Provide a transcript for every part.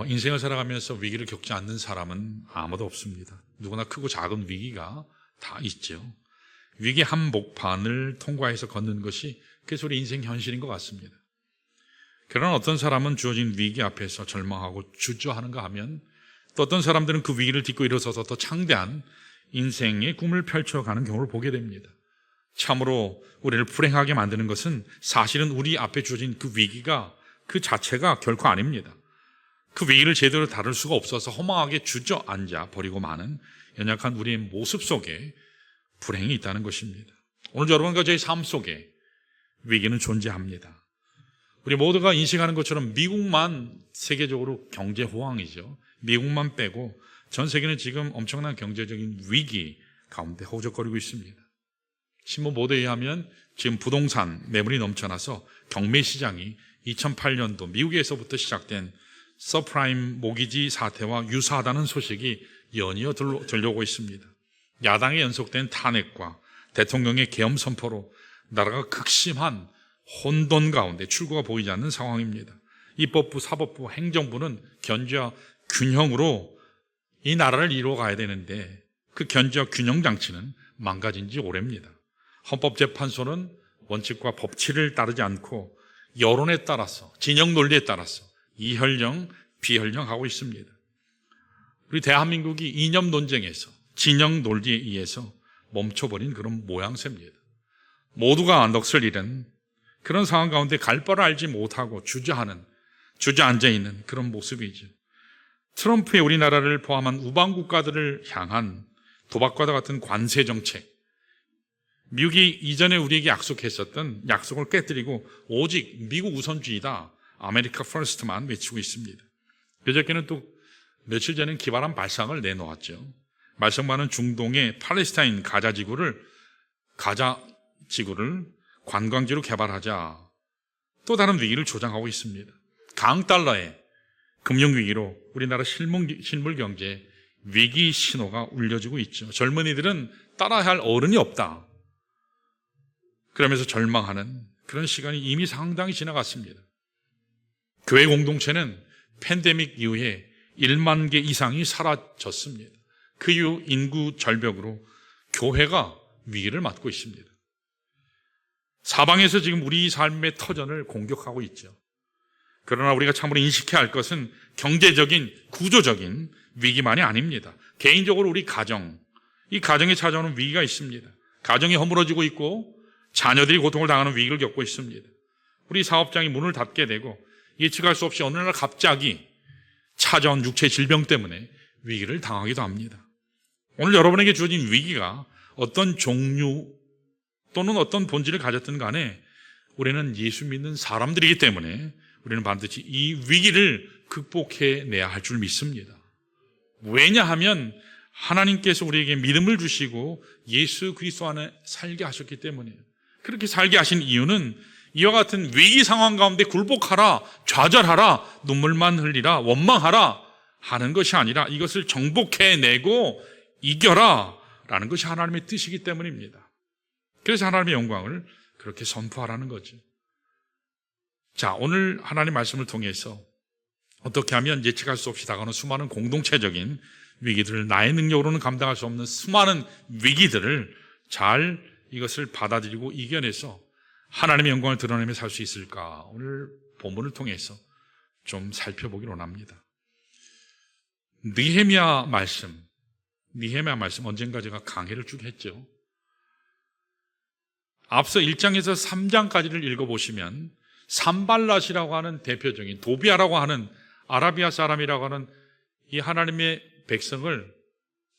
인생을 살아가면서 위기를 겪지 않는 사람은 아무도 없습니다. 누구나 크고 작은 위기가 다 있죠. 위기 한복판을 통과해서 걷는 것이 그래서 우리 인생 현실인 것 같습니다. 그러나 어떤 사람은 주어진 위기 앞에서 절망하고 주저하는가 하면 또 어떤 사람들은 그 위기를 딛고 일어서서 더 창대한 인생의 꿈을 펼쳐가는 경우를 보게 됩니다. 참으로 우리를 불행하게 만드는 것은 사실은 우리 앞에 주어진 그 위기가 그 자체가 결코 아닙니다. 그 위기를 제대로 다룰 수가 없어서 허망하게 주저앉아 버리고 마는 연약한 우리의 모습 속에 불행이 있다는 것입니다. 오늘 여러분과 저의 삶 속에 위기는 존재합니다. 우리 모두가 인식하는 것처럼 미국만 세계적으로 경제 호황이죠. 미국만 빼고 전 세계는 지금 엄청난 경제적인 위기 가운데 허우적거리고 있습니다. 신문 보도에 의하면 지금 부동산 매물이 넘쳐나서 경매 시장이 2008년도 미국에서부터 시작된 서프라임 모기지 사태와 유사하다는 소식이 연이어 들려오고 있습니다. 야당의 연속된 탄핵과 대통령의 계엄 선포로 나라가 극심한 혼돈 가운데 출구가 보이지 않는 상황입니다. 입법부, 사법부, 행정부는 견제와 균형으로 이 나라를 이루어가야 되는데 그 견제와 균형 장치는 망가진 지 오래입니다. 헌법재판소는 원칙과 법치를 따르지 않고 여론에 따라서, 진영 논리에 따라서 이현령, 비현령하고 있습니다. 우리 대한민국이 이념 논쟁에서 진영 논리에 의해서 멈춰버린 그런 모양새입니다. 모두가 넋을 잃은 그런 상황 가운데 갈 바를 알지 못하고 주저앉아 있는 그런 모습이죠. 트럼프의 우리나라를 포함한 우방 국가들을 향한 도박과 같은 관세 정책, 미국이 이전에 우리에게 약속했었던 약속을 깨뜨리고 오직 미국 우선주의다, 아메리카 퍼스트만 외치고 있습니다. 그저께는 또 며칠 전엔 기발한 발상을 내놓았죠. 말썽 많은 중동의 팔레스타인 가자 지구를 관광지로 개발하자. 또 다른 위기를 조장하고 있습니다. 강달러의 금융위기로 우리나라 실물 경제 위기 신호가 울려지고 있죠. 젊은이들은 따라야 할 어른이 없다. 그러면서 절망하는 그런 시간이 이미 상당히 지나갔습니다. 교회 공동체는 팬데믹 이후에 1만 개 이상이 사라졌습니다. 그 이후 인구 절벽으로 교회가 위기를 맞고 있습니다. 사방에서 지금 우리 삶의 터전을 공격하고 있죠. 그러나 우리가 참으로 인식해야 할 것은 경제적인, 구조적인 위기만이 아닙니다. 개인적으로 우리 이 가정에 찾아오는 위기가 있습니다. 가정이 허물어지고 있고 자녀들이 고통을 당하는 위기를 겪고 있습니다. 우리 사업장이 문을 닫게 되고 예측할 수 없이 어느 날 갑자기 찾아온 육체 질병 때문에 위기를 당하기도 합니다. 오늘 여러분에게 주어진 위기가 어떤 종류 또는 어떤 본질을 가졌든 간에 우리는 예수 믿는 사람들이기 때문에 우리는 반드시 이 위기를 극복해내야 할 줄 믿습니다. 왜냐하면 하나님께서 우리에게 믿음을 주시고 예수 그리스도 안에 살게 하셨기 때문이에요. 그렇게 살게 하신 이유는 이와 같은 위기 상황 가운데 굴복하라, 좌절하라, 눈물만 흘리라, 원망하라 하는 것이 아니라 이것을 정복해내고 이겨라 라는 것이 하나님의 뜻이기 때문입니다. 그래서 하나님의 영광을 그렇게 선포하라는 거죠. 자, 오늘 하나님 말씀을 통해서 어떻게 하면 예측할 수 없이 다가오는 수많은 공동체적인 위기들을 나의 능력으로는 감당할 수 없는 수많은 위기들을 잘 이것을 받아들이고 이겨내서 하나님의 영광을 드러내며 살 수 있을까? 오늘 본문을 통해서 좀 살펴보기를 원합니다. 느헤미야 말씀 언젠가 제가 강해를 쭉 했죠. 앞서 1장에서 3장까지를 읽어보시면 산발랏이라고 하는 대표적인 도비아라고 하는 아라비아 사람이라고 하는 이 하나님의 백성을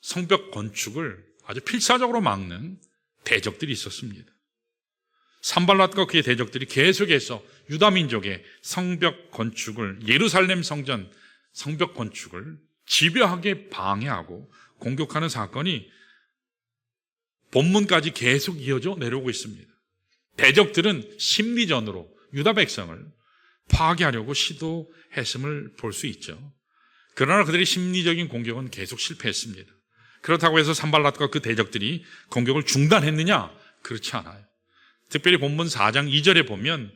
성벽 건축을 아주 필사적으로 막는 대적들이 있었습니다. 산발랏과 그의 대적들이 계속해서 유다민족의 성벽 건축을, 예루살렘 성전 성벽 건축을 집요하게 방해하고 공격하는 사건이 본문까지 계속 이어져 내려오고 있습니다. 대적들은 심리전으로 유다 백성을 파괴하려고 시도했음을 볼 수 있죠. 그러나 그들의 심리적인 공격은 계속 실패했습니다. 그렇다고 해서 산발랏과 그 대적들이 공격을 중단했느냐? 그렇지 않아요. 특별히 본문 4장 2절에 보면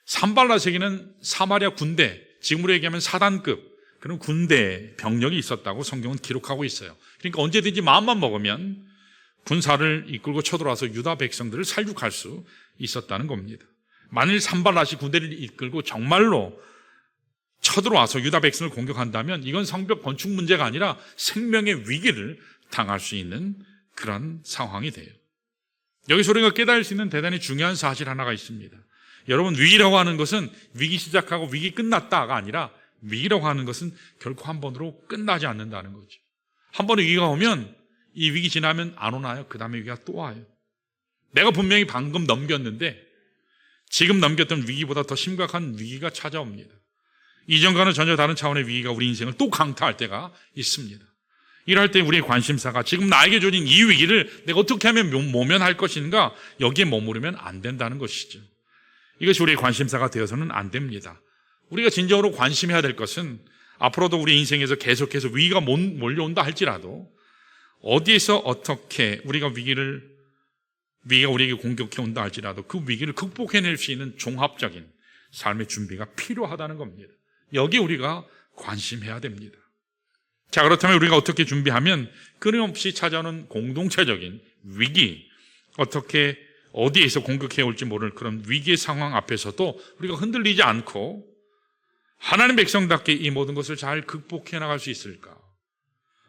산발랏에게는 사마리아 군대, 지금으로 얘기하면 사단급 그런 군대 병력이 있었다고 성경은 기록하고 있어요. 그러니까 언제든지 마음만 먹으면 군사를 이끌고 쳐들어와서 유다 백성들을 살육할 수 있었다는 겁니다. 만일 산발랏이 군대를 이끌고 정말로 쳐들어와서 유다 백성을 공격한다면 이건 성벽 건축 문제가 아니라 생명의 위기를 당할 수 있는 그런 상황이 돼요. 여기서 우리가 깨달을 수 있는 대단히 중요한 사실 하나가 있습니다. 여러분, 위기라고 하는 것은 위기 시작하고 위기 끝났다가 아니라 위기라고 하는 것은 결코 한 번으로 끝나지 않는다는 거죠. 한 번의 위기가 오면 이 위기 지나면 안 오나요? 그 다음에 위기가 또 와요. 내가 분명히 방금 넘겼는데 지금 넘겼던 위기보다 더 심각한 위기가 찾아옵니다. 이전과는 전혀 다른 차원의 위기가 우리 인생을 또 강타할 때가 있습니다. 이럴 때 우리의 관심사가 지금 나에게 주어진 이 위기를 내가 어떻게 하면 모면할 것인가, 여기에 머무르면 안 된다는 것이죠. 이것이 우리의 관심사가 되어서는 안 됩니다. 우리가 진정으로 관심해야 될 것은 앞으로도 우리 인생에서 계속해서 위기가 몰려온다 할지라도 어디에서 어떻게 위기가 우리에게 공격해 온다 할지라도 그 위기를 극복해낼 수 있는 종합적인 삶의 준비가 필요하다는 겁니다. 여기 우리가 관심해야 됩니다. 자, 그렇다면 우리가 어떻게 준비하면 끊임없이 찾아오는 공동체적인 위기, 어떻게 어디에서 공격해 올지 모를 그런 위기의 상황 앞에서도 우리가 흔들리지 않고 하나님 백성답게 이 모든 것을 잘 극복해 나갈 수 있을까?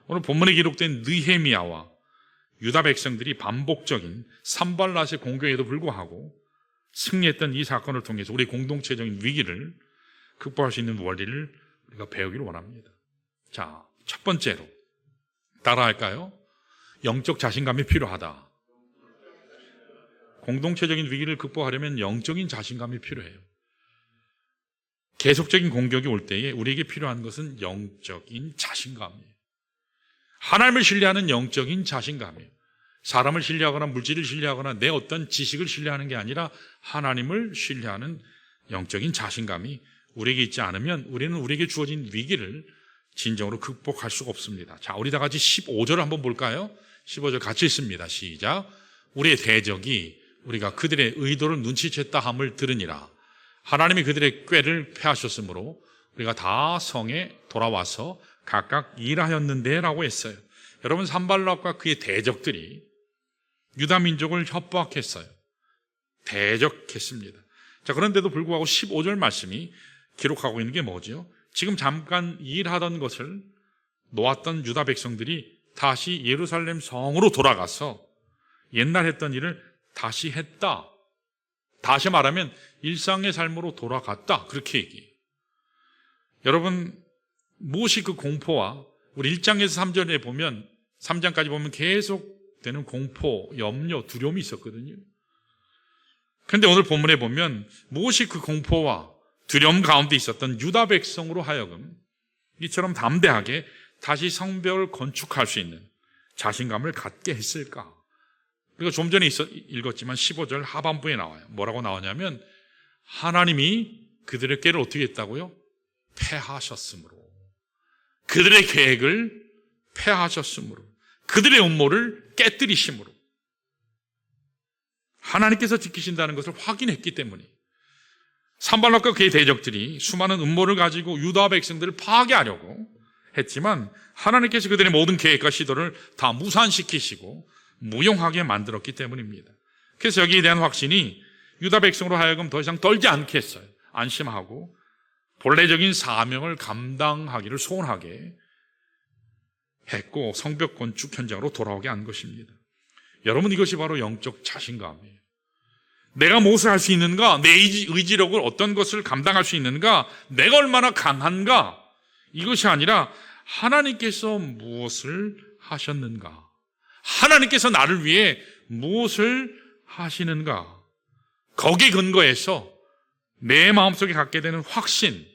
오늘 본문에 기록된 느헤미야와 유다 백성들이 반복적인 산발랏의 공격에도 불구하고 승리했던 이 사건을 통해서 우리 공동체적인 위기를 극복할 수 있는 원리를 우리가 배우기를 원합니다. 자, 첫 번째로 따라할까요? 영적 자신감이 필요하다. 공동체적인 위기를 극복하려면 영적인 자신감이 필요해요. 계속적인 공격이 올 때에 우리에게 필요한 것은 영적인 자신감이에요. 하나님을 신뢰하는 영적인 자신감이에요. 사람을 신뢰하거나 물질을 신뢰하거나 내 어떤 지식을 신뢰하는 게 아니라 하나님을 신뢰하는 영적인 자신감이 우리에게 있지 않으면 우리는 우리에게 주어진 위기를 진정으로 극복할 수가 없습니다. 자, 우리 다 같이 15절을 한번 볼까요? 15절 같이 읽습니다. 시작. 우리의 대적이 우리가 그들의 의도를 눈치챘다 함을 들으니라. 하나님이 그들의 꾀를 패하셨으므로 우리가 다 성에 돌아와서 각각 일하였는데 라고 했어요. 여러분, 산발랏과 그의 대적들이 유다 민족을 협박했어요. 대적했습니다. 자, 그런데도 불구하고 15절 말씀이 기록하고 있는 게 뭐죠? 지금 잠깐 일하던 것을 놓았던 유다 백성들이 다시 예루살렘 성으로 돌아가서 옛날 했던 일을 다시 했다. 다시 말하면 일상의 삶으로 돌아갔다. 그렇게 얘기해요. 여러분, 무엇이 그 공포와 우리 1장에서 3절에 보면 3장까지 보면 계속되는 공포, 염려, 두려움이 있었거든요. 그런데 오늘 본문에 보면 무엇이 그 공포와 두려움 가운데 있었던 유다 백성으로 하여금 이처럼 담대하게 다시 성벽을 건축할 수 있는 자신감을 갖게 했을까? 우리가 좀 전에 읽었지만 15절 하반부에 나와요. 뭐라고 나오냐면 하나님이 그들의 꾀를 어떻게 했다고요? 패하셨으므로. 그들의 계획을 패하셨으므로. 그들의 음모를 깨뜨리심으로. 하나님께서 지키신다는 것을 확인했기 때문에 산발랏과 그의 대적들이 수많은 음모를 가지고 유다 백성들을 파괴하려고 했지만 하나님께서 그들의 모든 계획과 시도를 다 무산시키시고 무용하게 만들었기 때문입니다. 그래서 여기에 대한 확신이 유다 백성으로 하여금 더 이상 떨지 않게 했어요. 안심하고 본래적인 사명을 감당하기를 소원하게 했고 성벽 건축 현장으로 돌아오게 한 것입니다. 여러분, 이것이 바로 영적 자신감이에요. 내가 무엇을 할 수 있는가? 내 의지력을 어떤 것을 감당할 수 있는가? 내가 얼마나 강한가? 이것이 아니라 하나님께서 무엇을 하셨는가? 하나님께서 나를 위해 무엇을 하시는가? 거기에 근거해서 내 마음속에 갖게 되는 확신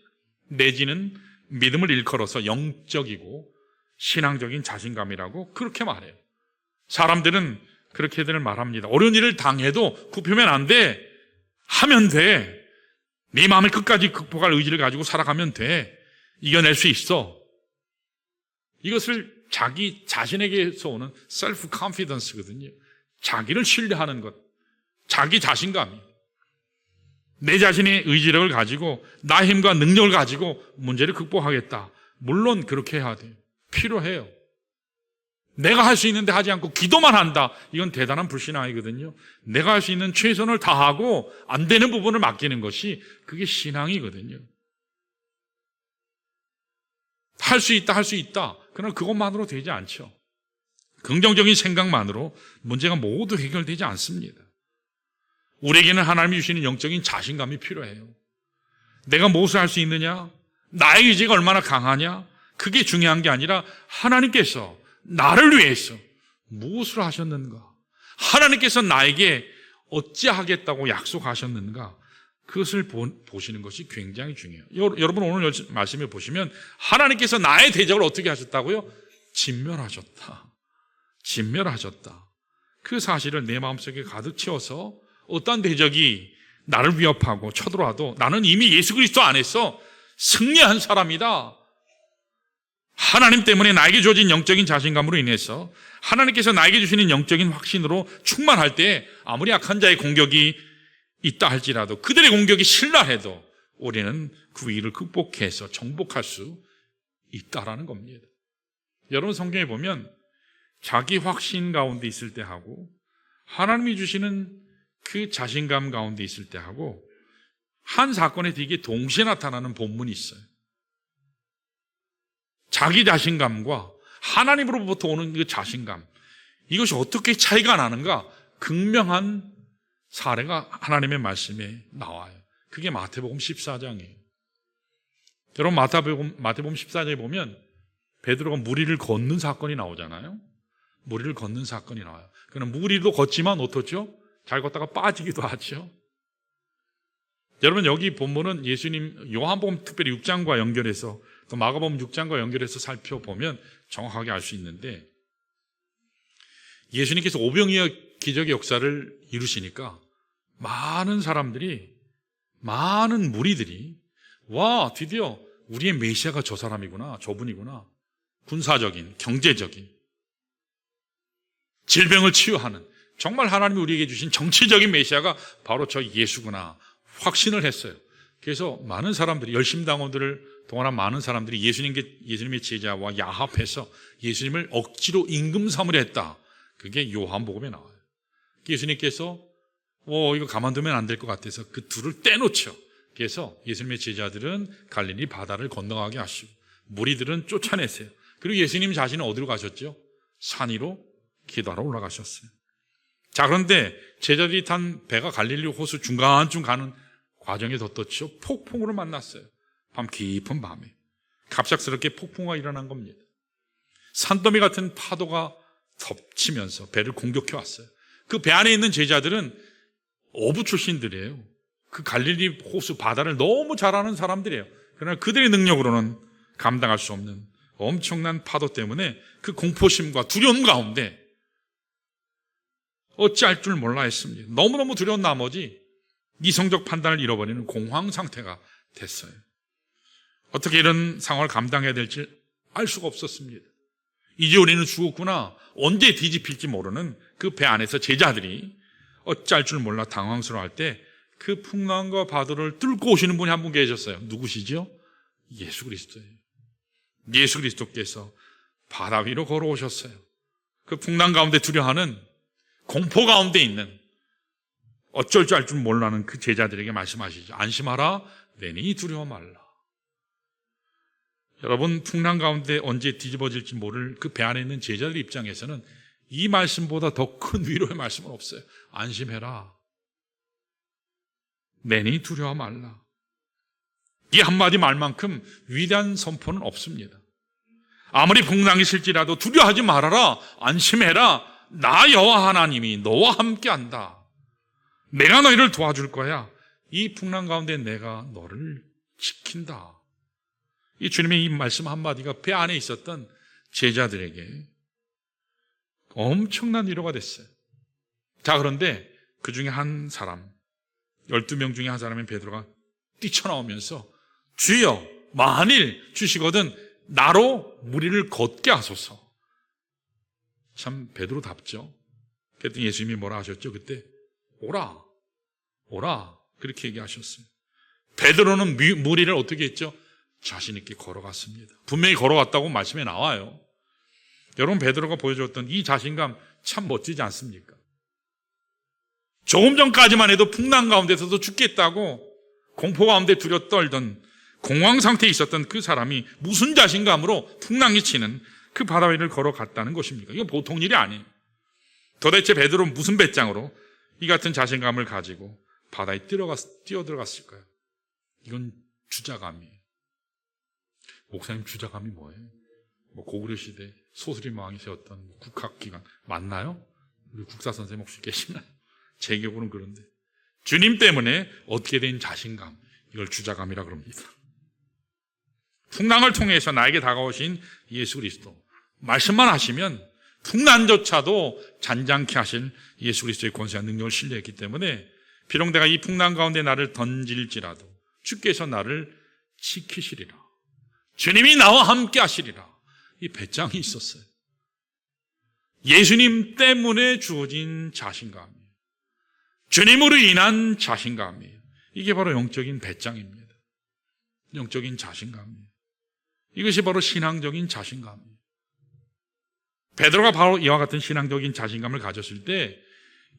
내지는 믿음을 일컬어서 영적이고 신앙적인 자신감이라고 그렇게 말해요. 사람들은 그렇게들 말합니다. 어려운 일을 당해도 굽히면 안 돼. 하면 돼. 네 마음을 끝까지 극복할 의지를 가지고 살아가면 돼. 이겨낼 수 있어. 이것을 자기 자신에게서 오는 셀프 컨피던스거든요. 자기를 신뢰하는 것. 자기 자신감이. 내 자신의 의지력을 가지고 나의 힘과 능력을 가지고 문제를 극복하겠다. 물론 그렇게 해야 돼요. 필요해요. 내가 할 수 있는데 하지 않고 기도만 한다. 이건 대단한 불신앙이거든요. 내가 할 수 있는 최선을 다하고 안 되는 부분을 맡기는 것이 그게 신앙이거든요. 할 수 있다, 할 수 있다. 그러나 그것만으로 되지 않죠. 긍정적인 생각만으로 문제가 모두 해결되지 않습니다. 우리에게는 하나님이 주시는 영적인 자신감이 필요해요. 내가 무엇을 할 수 있느냐? 나의 의지가 얼마나 강하냐? 그게 중요한 게 아니라 하나님께서 나를 위해서 무엇을 하셨는가? 하나님께서 나에게 어찌하겠다고 약속하셨는가? 그것을 보시는 것이 굉장히 중요해요. 여러분 오늘 말씀을 보시면 하나님께서 나의 대적을 어떻게 하셨다고요? 진멸하셨다. 진멸하셨다. 그 사실을 내 마음속에 가득 채워서 어떤 대적이 나를 위협하고 쳐들어와도 나는 이미 예수 그리스도 안에서 승리한 사람이다. 하나님 때문에 나에게 주어진 영적인 자신감으로 인해서 하나님께서 나에게 주시는 영적인 확신으로 충만할 때 아무리 악한 자의 공격이 있다 할지라도 그들의 공격이 신랄해도 우리는 그 위기를 극복해서 정복할 수 있다라는 겁니다. 여러분 성경에 보면 자기 확신 가운데 있을 때 하고 하나님이 주시는 그 자신감 가운데 있을 때 하고 한 사건에 되게 동시에 나타나는 본문이 있어요. 자기 자신감과 하나님으로부터 오는 그 자신감, 이것이 어떻게 차이가 나는가? 극명한 사례가 하나님의 말씀에 나와요. 그게 마태복음 14장이에요. 여러분 마태복음 14장에 보면 베드로가 무리를 걷는 사건이 나오잖아요. 무리를 걷는 사건이 나와요. 그는 무리도 걷지만 어떻죠? 잘 걷다가 빠지기도 하죠. 여러분 여기 본문은 예수님 요한복음 특별히 6장과 연결해서 또 마가복음 6장과 연결해서 살펴보면 정확하게 알 수 있는데 예수님께서 오병이어 기적의 역사를 이루시니까 많은 사람들이 많은 무리들이 와 드디어 우리의 메시아가 저 사람이구나 저분이구나 군사적인 경제적인 질병을 치유하는 정말 하나님이 우리에게 주신 정치적인 메시아가 바로 저 예수구나 확신을 했어요. 그래서 많은 사람들이 열심당원들을 동원한 많은 사람들이 예수님의 제자와 야합해서 예수님을 억지로 임금 삼으려 했다. 그게 요한복음에 나와요. 예수님께서 이거 가만두면 안 될 것 같아서 그 둘을 떼놓죠. 그래서 예수님의 제자들은 갈릴리 바다를 건너가게 하시고 무리들은 쫓아내세요. 그리고 예수님 자신은 어디로 가셨죠? 산 위로 기도하러 올라가셨어요. 자, 그런데 제자들이 탄 배가 갈릴리 호수 중간쯤 가는 과정에 덧떴죠. 폭풍으로 만났어요. 밤 깊은 밤에 갑작스럽게 폭풍우가 일어난 겁니다. 산더미 같은 파도가 덮치면서 배를 공격해 왔어요. 그 배 안에 있는 제자들은 어부 출신들이에요. 그 갈릴리 호수 바다를 너무 잘 아는 사람들이에요. 그러나 그들의 능력으로는 감당할 수 없는 엄청난 파도 때문에 그 공포심과 두려움 가운데 어찌할 줄 몰라 했습니다. 너무너무 두려운 나머지 이성적 판단을 잃어버리는 공황 상태가 됐어요. 어떻게 이런 상황을 감당해야 될지 알 수가 없었습니다. 이제 우리는 죽었구나. 언제 뒤집힐지 모르는 그 배 안에서 제자들이 어찌할 줄 몰라 당황스러워할 때 그 풍랑과 파도를 뚫고 오시는 분이 한 분 계셨어요. 누구시죠? 예수 그리스도예요. 예수 그리스도께서 바다 위로 걸어오셨어요. 그 풍랑 가운데 두려워하는 공포 가운데 있는 어쩔 줄 알 줄 몰라는 그 제자들에게 말씀하시죠. 안심하라, 내니 두려워 말라. 여러분 풍랑 가운데 언제 뒤집어질지 모를 그 배 안에 있는 제자들 입장에서는 이 말씀보다 더 큰 위로의 말씀은 없어요. 안심해라, 내니 두려워 말라. 이 한마디 말만큼 위대한 선포는 없습니다. 아무리 풍랑이 실지라도 두려워하지 말아라, 안심해라, 나 여호와 하나님이 너와 함께한다. 내가 너희를 도와줄 거야. 이 풍랑 가운데 내가 너를 지킨다. 이 주님의 이 말씀 한마디가 배 안에 있었던 제자들에게 엄청난 위로가 됐어요. 자, 그런데 그 중에 한 사람, 12명 중에 한 사람인 베드로가 뛰쳐나오면서 주여, 만일 주시거든 나로 무리를 걷게 하소서. 참 베드로답죠. 그랬더니 예수님이 뭐라 하셨죠? 그때 오라 그렇게 얘기하셨어요. 베드로는 무리를 어떻게 했죠? 자신 있게 걸어갔습니다. 분명히 걸어갔다고 말씀에 나와요. 여러분, 베드로가 보여줬던 이 자신감 참 멋지지 않습니까? 조금 전까지만 해도 풍랑 가운데서도 죽겠다고 공포 가운데 두려 떨던 공황 상태에 있었던 그 사람이 무슨 자신감으로 풍랑이 치는 그 바다 위를 걸어갔다는 것입니까? 이건 보통 일이 아니에요. 도대체 베드로는 무슨 배짱으로 이 같은 자신감을 가지고 바다에 뛰어들어갔을까요? 이건 주자감이에요. 목사님, 주자감이 뭐예요? 고구려 시대 소수림 왕이 세웠던 국학기관 맞나요? 우리 국사 선생님 혹시 계시나요? 제 기억으로는 그런데 주님 때문에 얻게 된 자신감, 이걸 주자감이라 그럽니다. 풍랑을 통해서 나에게 다가오신 예수 그리스도, 말씀만 하시면 풍랑조차도 잔잔케 하실 예수 그리스도의 권세와 능력을 신뢰했기 때문에 비록 내가 이 풍랑 가운데 나를 던질지라도 주께서 나를 지키시리라, 주님이 나와 함께 하시리라, 이 배짱이 있었어요. 예수님 때문에 주어진 자신감이에요. 주님으로 인한 자신감이에요. 이게 바로 영적인 배짱입니다. 영적인 자신감이에요. 이것이 바로 신앙적인 자신감이에요. 베드로가 바로 이와 같은 신앙적인 자신감을 가졌을 때,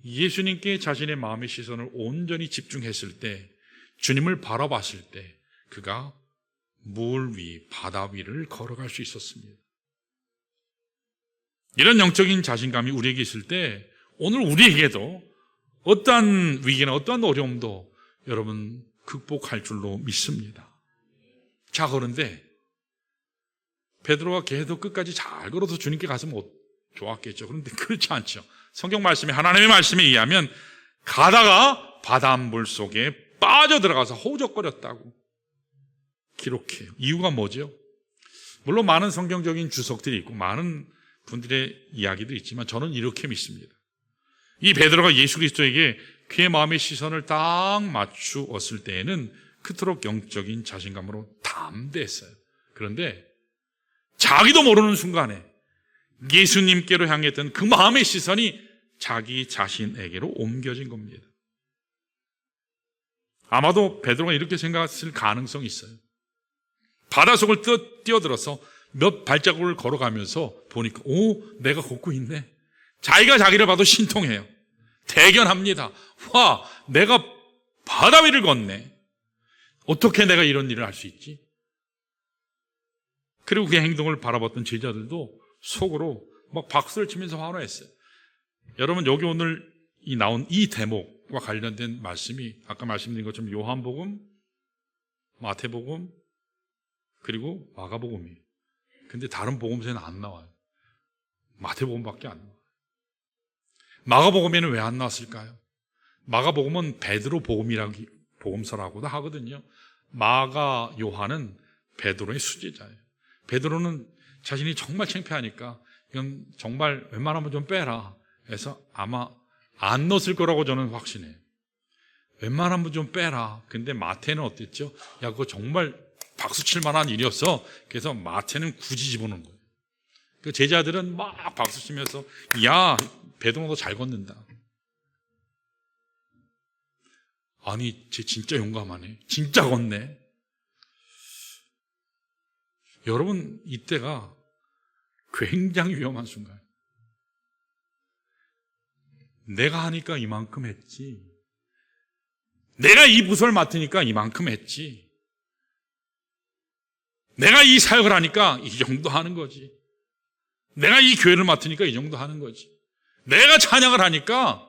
예수님께 자신의 마음의 시선을 온전히 집중했을 때, 주님을 바라봤을 때 그가 물 위, 바다 위를 걸어갈 수 있었습니다. 이런 영적인 자신감이 우리에게 있을 때 오늘 우리에게도 어떠한 위기나 어떠한 어려움도 여러분 극복할 줄로 믿습니다. 자, 그런데 베드로가 계속 끝까지 잘 걸어서 주님께 갔으면 좋았겠죠. 그런데 그렇지 않죠. 성경 말씀에, 하나님의 말씀에 의하면 가다가 바닷물 속에 빠져들어가서 허우적거렸다고 기록해요. 이유가 뭐죠? 물론 많은 성경적인 주석들이 있고 많은 분들의 이야기도 있지만 저는 이렇게 믿습니다. 이 베드로가 예수 그리스도에게 그의 마음의 시선을 딱 맞추었을 때에는 그토록 영적인 자신감으로 담대했어요. 그런데 자기도 모르는 순간에 예수님께로 향했던 그 마음의 시선이 자기 자신에게로 옮겨진 겁니다. 아마도 베드로가 이렇게 생각했을 가능성이 있어요. 바닷속을 뛰어들어서 몇 발자국을 걸어가면서 보니까 내가 걷고 있네. 자기가 자기를 봐도 신통해요. 대견합니다. 와, 내가 바다 위를 걷네. 어떻게 내가 이런 일을 할 수 있지? 그리고 그 행동을 바라봤던 제자들도 속으로 막 박수를 치면서 환호했어요. 여러분, 여기 오늘 나온 이 대목과 관련된 말씀이 아까 말씀드린 것처럼 요한복음, 마태복음, 그리고 마가복음이에요. 근데 다른 복음서에는 안 나와요. 마태복음밖에 안 나와요. 마가복음에는 왜 안 나왔을까요? 마가복음은 베드로 복음서라고도 하거든요. 마가, 요한은 베드로의 수제자예요. 베드로는 자신이 정말 창피하니까 이건 정말 웬만하면 좀 빼라 해서 아마 안 넣었을 거라고 저는 확신해요. 웬만하면 좀 빼라. 근데 마태는 어땠죠? 야, 그거 정말 박수 칠 만한 일이었어. 그래서 마태는 굳이 집어넣은 거예요. 그 제자들은 막 박수 치면서 야, 베드로도 잘 걷는다. 아니, 쟤 진짜 용감하네. 진짜 걷네. 여러분, 이때가 굉장히 위험한 순간. 내가 하니까 이만큼 했지. 내가 이 부서를 맡으니까 이만큼 했지. 내가 이 사역을 하니까 이 정도 하는 거지. 내가 이 교회를 맡으니까 이 정도 하는 거지. 내가 찬양을 하니까,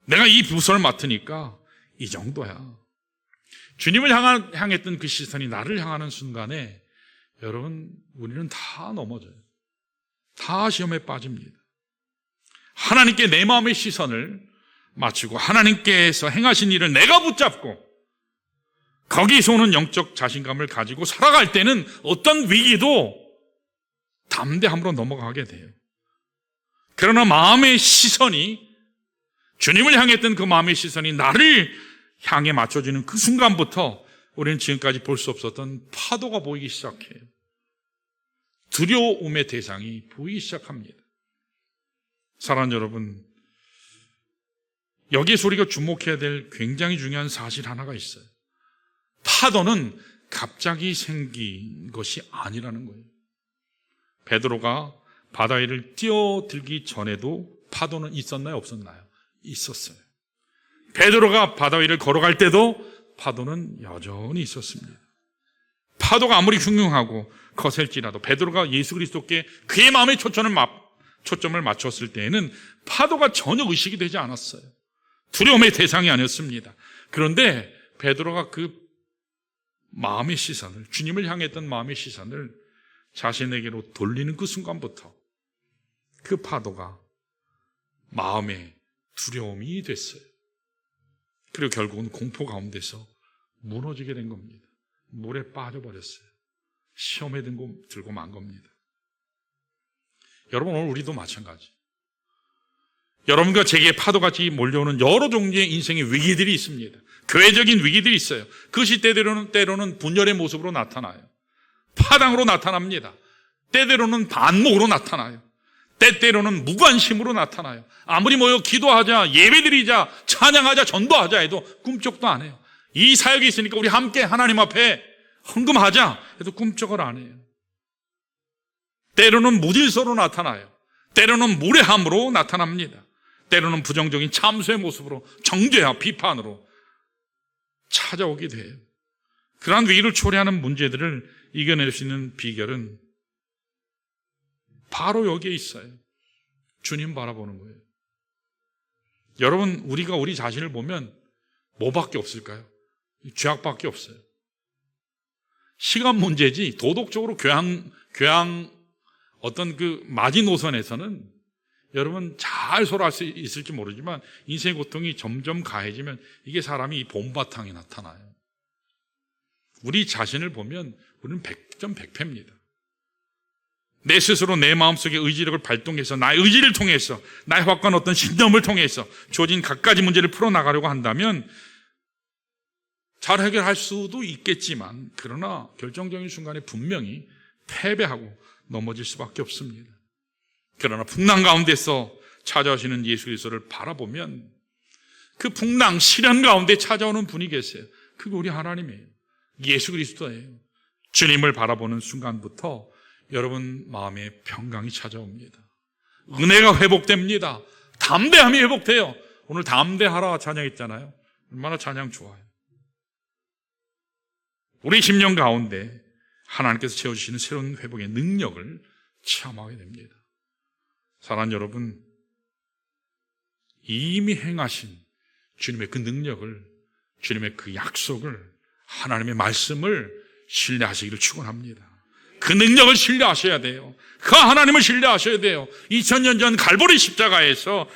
내가 이 부서를 맡으니까 이 정도야. 주님을 향했던 그 시선이 나를 향하는 순간에 여러분, 우리는 다 넘어져요. 다 시험에 빠집니다. 하나님께 내 마음의 시선을 맞추고 하나님께서 행하신 일을 내가 붙잡고 거기서 오는 영적 자신감을 가지고 살아갈 때는 어떤 위기도 담대함으로 넘어가게 돼요. 그러나 마음의 시선이, 주님을 향했던 그 마음의 시선이 나를 향해 맞춰지는 그 순간부터 우리는 지금까지 볼 수 없었던 파도가 보이기 시작해요. 두려움의 대상이 보이기 시작합니다. 사랑하는 여러분, 여기에서 우리가 주목해야 될 굉장히 중요한 사실 하나가 있어요. 파도는 갑자기 생긴 것이 아니라는 거예요. 베드로가 바다 위를 뛰어들기 전에도 파도는 있었나요? 없었나요? 있었어요. 베드로가 바다 위를 걸어갈 때도 파도는 여전히 있었습니다. 파도가 아무리 흉흉하고 거셀지라도 베드로가 예수 그리스도께 그의 마음에 초점을 맞췄을 때에는 파도가 전혀 의식이 되지 않았어요. 두려움의 대상이 아니었습니다. 그런데 베드로가 그 마음의 시선을, 주님을 향했던 마음의 시선을 자신에게로 돌리는 그 순간부터 그 파도가 마음의 두려움이 됐어요. 그리고 결국은 공포 가운데서 무너지게 된 겁니다. 물에 빠져버렸어요. 시험에 들고 만 겁니다. 여러분, 오늘 우리도 마찬가지. 여러분과 제게 파도같이 몰려오는 여러 종류의 인생의 위기들이 있습니다. 교회적인 위기들이 있어요. 그것이 때로는 분열의 모습으로 나타나요. 파당으로 나타납니다. 때때로는 반목으로 나타나요. 때때로는 무관심으로 나타나요. 아무리 모여 기도하자, 예배드리자, 찬양하자, 전도하자 해도 꿈쩍도 안 해요. 이 사역이 있으니까 우리 함께 하나님 앞에 헌금하자 해도 꿈쩍을 안 해요. 때로는 무질서로 나타나요. 때로는 무례함으로 나타납니다. 때로는 부정적인 참수의 모습으로, 정죄와 비판으로 찾아오게 돼요. 그러한 위기를 초래하는 문제들을 이겨낼 수 있는 비결은 바로 여기에 있어요. 주님 바라보는 거예요. 여러분, 우리가 우리 자신을 보면 뭐밖에 없을까요? 죄악밖에 없어요. 시간 문제지 도덕적으로 교양 어떤 그 마지노선에서는 여러분 잘 소화할 수 있을지 모르지만 인생의 고통이 점점 가해지면 이게 사람이 봄바탕에 나타나요. 우리 자신을 보면 우리는 100점 100패입니다. 내 스스로 내 마음속에 의지력을 발동해서 나의 의지를 통해서 나의 확고한 어떤 신념을 통해서 주어진 갖가지 문제를 풀어나가려고 한다면 잘 해결할 수도 있겠지만 그러나 결정적인 순간에 분명히 패배하고 넘어질 수밖에 없습니다. 그러나 풍랑 가운데서 찾아오시는 예수 그리스도를 바라보면 그 풍랑 시련 가운데 찾아오는 분이 계세요. 그게 우리 하나님이에요. 예수 그리스도예요. 주님을 바라보는 순간부터 여러분 마음에 평강이 찾아옵니다. 은혜가 회복됩니다. 담대함이 회복돼요. 오늘 담대하라 찬양했잖아요. 얼마나 찬양 좋아요. 우리 심령 가운데 하나님께서 채워주시는 새로운 회복의 능력을 체험하게 됩니다. 사랑하는 여러분, 이미 행하신 주님의 그 능력을, 주님의 그 약속을, 하나님의 말씀을 신뢰하시기를 축원합니다. 그 능력을 신뢰하셔야 돼요. 그 하나님을 신뢰하셔야 돼요. 2000년 전 갈보리 십자가에서,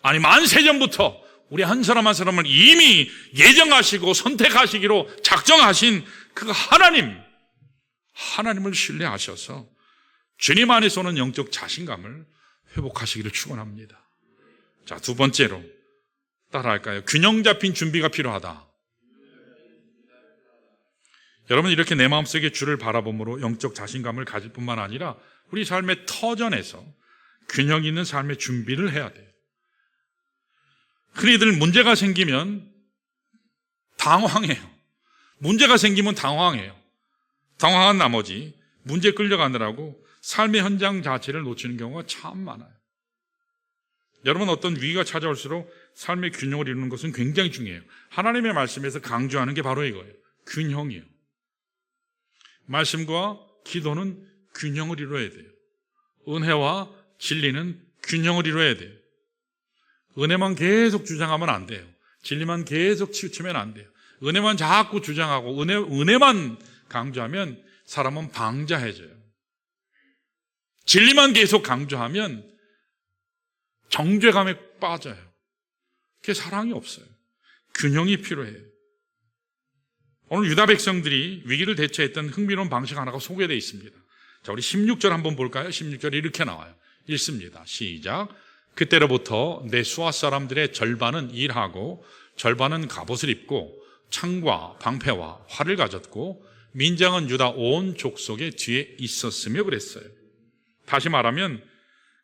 아니 만세전부터 우리 한 사람 한 사람을 이미 예정하시고 선택하시기로 작정하신 그 하나님을 신뢰하셔서 주님 안에서 오는 영적 자신감을 회복하시기를 축원합니다. 자, 두 번째로 따라할까요? 균형 잡힌 준비가 필요하다. 여러분, 이렇게 내 마음속에 주를 바라봄으로 영적 자신감을 가질 뿐만 아니라 우리 삶의 터전에서 균형 있는 삶의 준비를 해야 돼요. 흔히들 문제가 생기면 당황해요. 문제가 생기면 당황해요. 당황한 나머지 문제에 끌려가느라고 삶의 현장 자체를 놓치는 경우가 참 많아요. 여러분, 어떤 위기가 찾아올수록 삶의 균형을 이루는 것은 굉장히 중요해요. 하나님의 말씀에서 강조하는 게 바로 이거예요. 균형이에요. 말씀과 기도는 균형을 이루어야 돼요. 은혜와 진리는 균형을 이루어야 돼요. 은혜만 계속 주장하면 안 돼요. 진리만 계속 치우치면 안 돼요. 은혜만 자꾸 주장하고 은혜만 강조하면 사람은 방자해져요. 진리만 계속 강조하면 정죄감에 빠져요. 그게 사랑이 없어요. 균형이 필요해요. 오늘 유다 백성들이 위기를 대처했던 흥미로운 방식 하나가 소개되어 있습니다. 자, 우리 16절 한번 볼까요? 16절이 이렇게 나와요. 읽습니다. 시작. 그때로부터 내 수아 사람들의 절반은 일하고 절반은 갑옷을 입고 창과 방패와 활을 가졌고 민장은 유다 온 족속의 뒤에 있었으며 그랬어요. 다시 말하면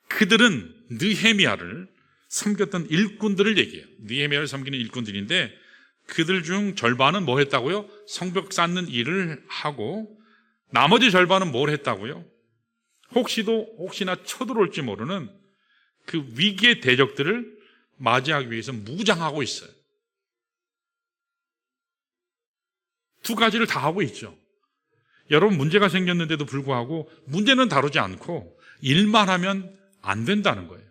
그들은 느헤미야를 섬겼던 일꾼들을 얘기해요. 느헤미야를 섬기는 일꾼들인데 그들 중 절반은 뭐 했다고요? 성벽 쌓는 일을 하고 나머지 절반은 뭘 했다고요? 혹시나 쳐들어올지 모르는 그 위기의 대적들을 맞이하기 위해서 무장하고 있어요. 두 가지를 다 하고 있죠. 여러분, 문제가 생겼는데도 불구하고 문제는 다루지 않고 일만 하면 안 된다는 거예요.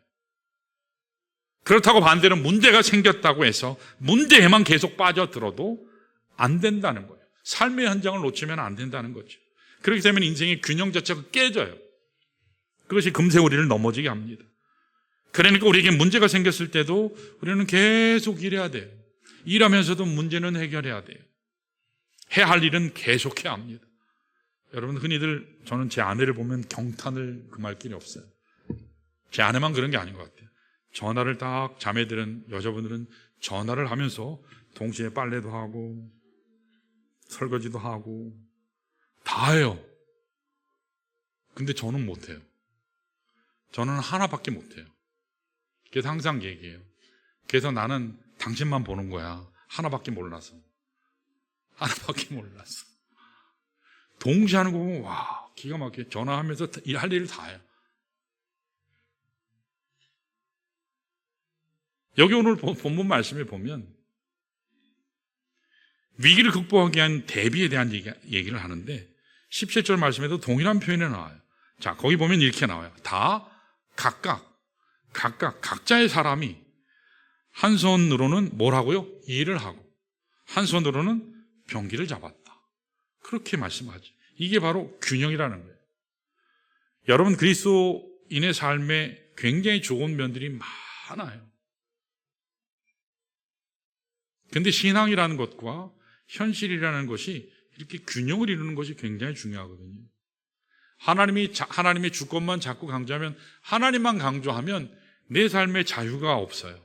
그렇다고 반대로 문제가 생겼다고 해서 문제에만 계속 빠져들어도 안 된다는 거예요. 삶의 현장을 놓치면 안 된다는 거죠. 그렇게 되면 인생의 균형 자체가 깨져요. 그것이 금세 우리를 넘어지게 합니다. 그러니까 우리에게 문제가 생겼을 때도 우리는 계속 일해야 돼요. 일하면서도 문제는 해결해야 돼요. 해야 할 일은 계속해야 합니다. 여러분, 흔히들 저는 제 아내를 보면 경탄을 금할 길이 없어요. 제 아내만 그런 게 아닌 것 같아요. 전화를 딱, 자매들은, 여자분들은 전화를 하면서 동시에 빨래도 하고 설거지도 하고 다 해요. 근데 저는 못해요. 저는 하나밖에 못해요. 그래서 항상 얘기해요. 그래서 나는 당신만 보는 거야. 하나밖에 몰라서. 동시에 하는 거 보면 와, 기가 막히게 전화하면서 할 일을 다 해요. 여기 오늘 본문 말씀에 보면 위기를 극복하기 위한 대비에 대한 얘기를 하는데 17절 말씀에도 동일한 표현이 나와요. 자, 거기 보면 이렇게 나와요. 다 각자의 사람이 한 손으로는 뭘 하고요? 일을 하고 한 손으로는 병기를 잡았다. 그렇게 말씀하죠. 이게 바로 균형이라는 거예요. 여러분, 그리스도인의 삶에 굉장히 좋은 면들이 많아요. 근데 신앙이라는 것과 현실이라는 것이 이렇게 균형을 이루는 것이 굉장히 중요하거든요. 하나님의 주권만 자꾸 강조하면, 하나님만 강조하면 내 삶에 자유가 없어요.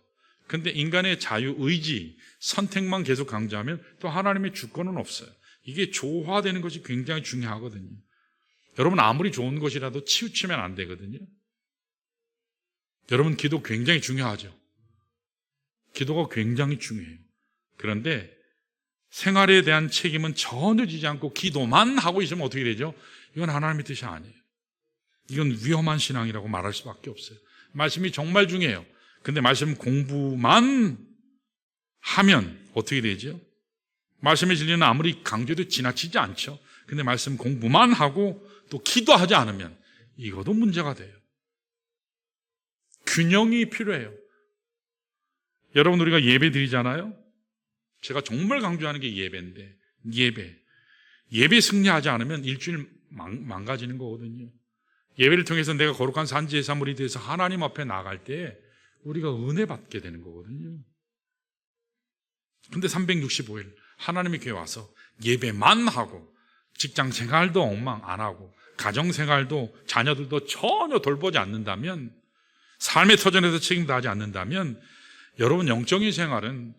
근데 인간의 자유, 의지, 선택만 계속 강조하면 또 하나님의 주권은 없어요. 이게 조화되는 것이 굉장히 중요하거든요. 여러분, 아무리 좋은 것이라도 치우치면 안 되거든요. 여러분, 기도 굉장히 중요하죠. 기도가 굉장히 중요해요. 그런데 생활에 대한 책임은 전혀 지지 않고 기도만 하고 있으면 어떻게 되죠? 이건 하나님의 뜻이 아니에요. 이건 위험한 신앙이라고 말할 수밖에 없어요. 말씀이 정말 중요해요. 근데 말씀 공부만 하면 어떻게 되죠? 말씀의 진리는 아무리 강조해도 지나치지 않죠. 근데 말씀 공부만 하고 또 기도하지 않으면 이것도 문제가 돼요. 균형이 필요해요. 여러분, 우리가 예배 드리잖아요. 제가 정말 강조하는 게 예배인데, 예배 승리하지 않으면 일주일 망가지는 거거든요. 예배를 통해서 내가 거룩한 산지제사물이 돼서 하나님 앞에 나갈 때 우리가 은혜 받게 되는 거거든요. 근데 365일 하나님의 교회 와서 예배만 하고 직장 생활도 엉망 안 하고 가정 생활도 자녀들도 전혀 돌보지 않는다면, 삶의 터전에서 책임 다하지 않는다면 여러분, 영적인 생활은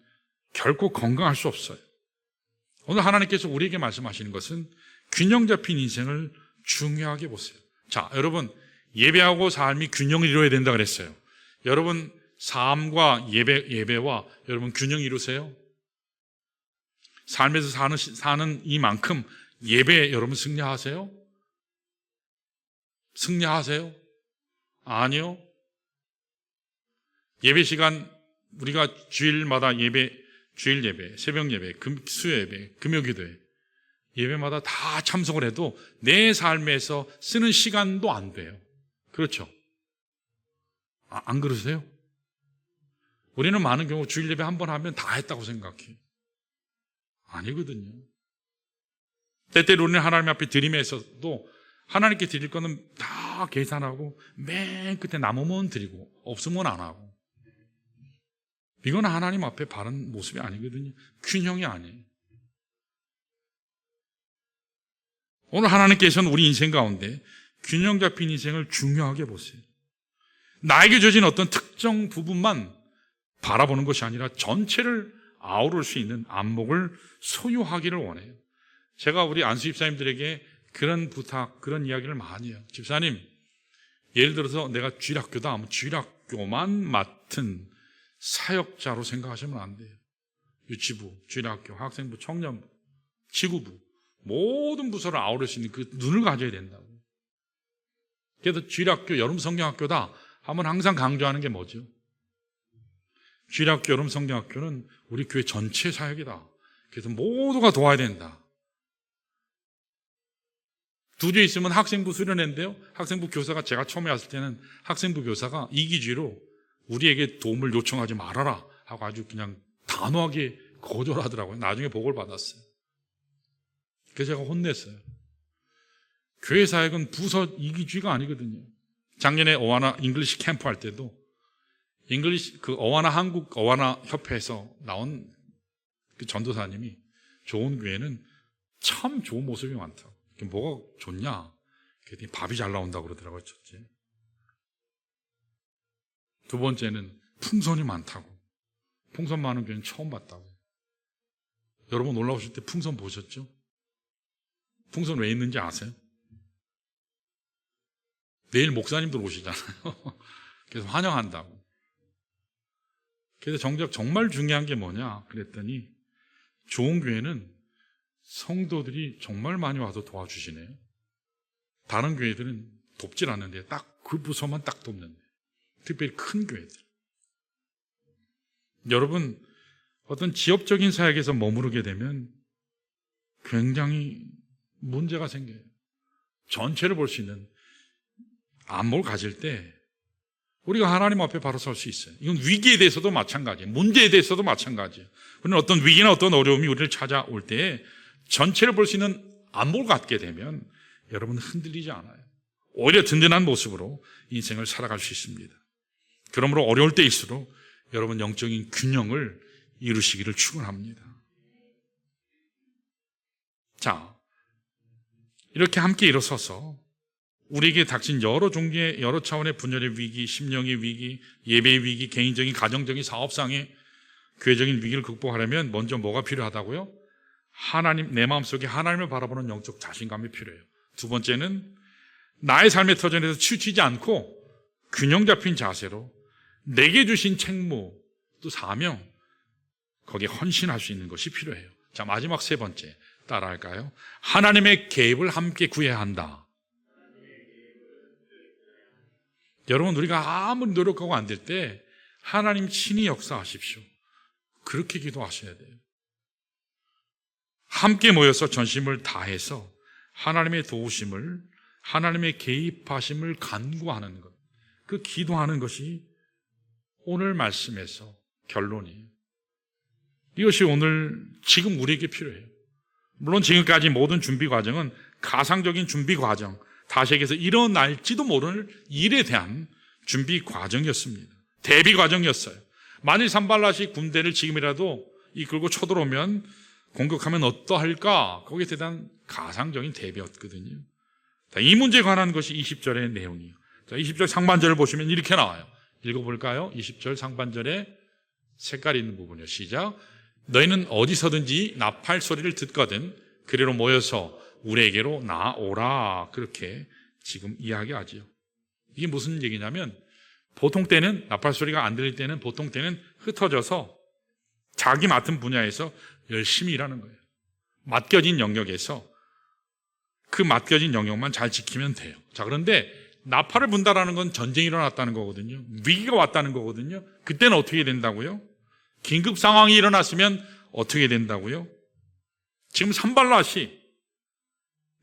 결코 건강할 수 없어요. 오늘 하나님께서 우리에게 말씀하시는 것은 균형 잡힌 인생을 중요하게 보세요. 자, 여러분, 예배하고 삶이 균형을 이루어야 된다 그랬어요. 여러분, 삶과 예배와 여러분 균형 이루세요? 삶에서 사는 이만큼 예배에 여러분 승리하세요? 승리하세요? 아니요. 예배 시간, 우리가 주일마다 주일 예배, 새벽 예배, 수요 예배, 금요 기도회, 예배마다 다 참석을 해도 내 삶에서 쓰는 시간도 안 돼요. 그렇죠? 안 그러세요? 우리는 많은 경우 주일 예배 한 번 하면 다 했다고 생각해요. 아니거든요. 때때로 우리는 하나님 앞에 드림에서도 하나님께 드릴 거는 다 계산하고 맨 끝에 남으면 드리고 없으면 안 하고, 이건 하나님 앞에 바른 모습이 아니거든요. 균형이 아니에요. 오늘 하나님께서는 우리 인생 가운데 균형 잡힌 인생을 중요하게 보세요. 나에게 주어진 어떤 특정 부분만 바라보는 것이 아니라 전체를 아우를 수 있는 안목을 소유하기를 원해요. 제가 우리 안수 집사님들에게 그런 부탁, 그런 이야기를 많이 해요. 집사님, 예를 들어서 내가 주일학교다 하면 주일학교만 맡은 사역자로 생각하시면 안 돼요. 유치부, 주일학교, 학생부, 청년부, 지구부 모든 부서를 아우를 수 있는 그 눈을 가져야 된다고. 그래서 주일학교, 여름 성경학교다 하면 항상 강조하는 게 뭐죠? 주일학교, 여름 성경학교는 우리 교회 전체 사역이다. 그래서 모두가 도와야 된다. 두 주 있으면 학생부 수련회인데요. 학생부 교사가, 제가 처음에 왔을 때는 학생부 교사가 이기주의로 우리에게 도움을 요청하지 말아라 하고 아주 그냥 단호하게 거절하더라고요. 나중에 보고를 받았어요. 그래서 제가 혼냈어요. 교회 사역은 부서 이기주의가 아니거든요. 작년에 어와나 잉글리시 캠프 할 때도 어와나 한국 어와나 협회에서 나온 그 전도사님이 좋은 교회는 참 좋은 모습이 많다. 뭐가 좋냐? 그랬더니 밥이 잘 나온다고 그러더라고요. 첫째. 두 번째는 풍선이 많다고. 풍선 많은 교회는 처음 봤다고. 여러분 올라오실 때 풍선 보셨죠? 풍선 왜 있는지 아세요? 내일 목사님들 오시잖아요. 그래서 환영한다고. 그래서 정말 중요한 게 뭐냐 그랬더니 좋은 교회는 성도들이 정말 많이 와서 도와주시네요. 다른 교회들은 돕질 않는데 딱 그 부서만 딱 돕는데, 특별히 큰 교회들. 여러분 어떤 지역적인 사역에서 머무르게 되면 굉장히 문제가 생겨요. 전체를 볼 수 있는 안목을 가질 때 우리가 하나님 앞에 바로 설 수 있어요. 이건 위기에 대해서도 마찬가지예요. 문제에 대해서도 마찬가지예요. 우리는 어떤 위기나 어떤 어려움이 우리를 찾아올 때 전체를 볼 수 있는 안목을 갖게 되면 여러분은 흔들리지 않아요. 오히려 든든한 모습으로 인생을 살아갈 수 있습니다. 그러므로 어려울 때일수록 여러분 영적인 균형을 이루시기를 축원합니다. 자, 이렇게 함께 일어서서 우리에게 닥친 여러 종류의 여러 차원의 분열의 위기, 심령의 위기, 예배의 위기, 개인적인 가정적인 사업상의 교회적인 위기를 극복하려면 먼저 뭐가 필요하다고요? 하나님, 내 마음속에 하나님을 바라보는 영적 자신감이 필요해요. 두 번째는 나의 삶의 터전에서 치우치지 않고 균형 잡힌 자세로 내게 주신 책무, 또 사명, 거기에 헌신할 수 있는 것이 필요해요. 자, 마지막 세 번째 따라할까요? 하나님의 개입을 함께 구해야 한다. 여러분, 우리가 아무리 노력하고 안 될 때 하나님 친히 역사하십시오. 그렇게 기도하셔야 돼요. 함께 모여서 전심을 다해서 하나님의 도우심을, 하나님의 개입하심을 간구하는 것, 그 기도하는 것이 오늘 말씀에서 결론이에요. 이것이 오늘 지금 우리에게 필요해요. 물론 지금까지 모든 준비 과정은 가상적인 준비 과정, 다시에게서 일어날지도 모를 일에 대한 준비 과정이었습니다. 대비 과정이었어요. 만일 산발랏이 군대를 지금이라도 이끌고 쳐들어오면 공격하면 어떠할까? 거기에 대한 가상적인 대비였거든요. 이 문제에 관한 것이 20절의 내용이에요. 자, 20절 상반절을 보시면 이렇게 나와요. 읽어볼까요? 20절 상반절에 색깔이 있는 부분이요. 시작. 너희는 어디서든지 나팔 소리를 듣거든 그리로 모여서 우리에게로 나오라. 그렇게 지금 이야기하지요. 이게 무슨 얘기냐면 보통 때는 나팔 소리가 안 들릴 때는 보통 때는 흩어져서 자기 맡은 분야에서 열심히 일하는 거예요. 맡겨진 영역에서 그 맡겨진 영역만 잘 지키면 돼요. 자, 그런데 나팔을 분다라는 건 전쟁이 일어났다는 거거든요. 위기가 왔다는 거거든요. 그때는 어떻게 된다고요? 긴급 상황이 일어났으면 어떻게 된다고요? 지금 산발랏이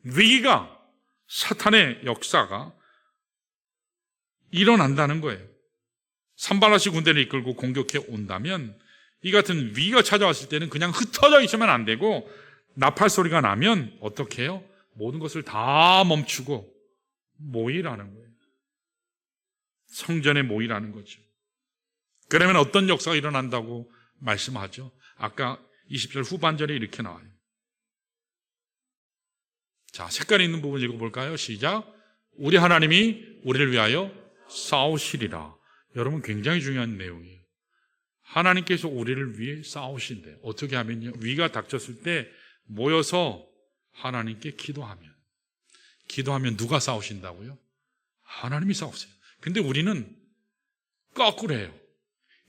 위기가, 사탄의 역사가 일어난다는 거예요. 산발랏이 군대를 이끌고 공격해 온다면 이 같은 위기가 찾아왔을 때는 그냥 흩어져 있으면 안 되고 나팔 소리가 나면 어떻게 해요? 모든 것을 다 멈추고 모이라는 거예요. 성전에 모이라는 거죠. 그러면 어떤 역사가 일어난다고 말씀하죠? 아까 20절 후반절에 이렇게 나와요. 자, 색깔이 있는 부분 읽어볼까요? 시작. 우리 하나님이 우리를 위하여 싸우시리라. 여러분, 굉장히 중요한 내용이에요. 하나님께서 우리를 위해 싸우신대요. 어떻게 하면요? 위기가 닥쳤을 때 모여서 하나님께 기도하면 누가 싸우신다고요? 하나님이 싸우세요. 근데 우리는 거꾸로 해요.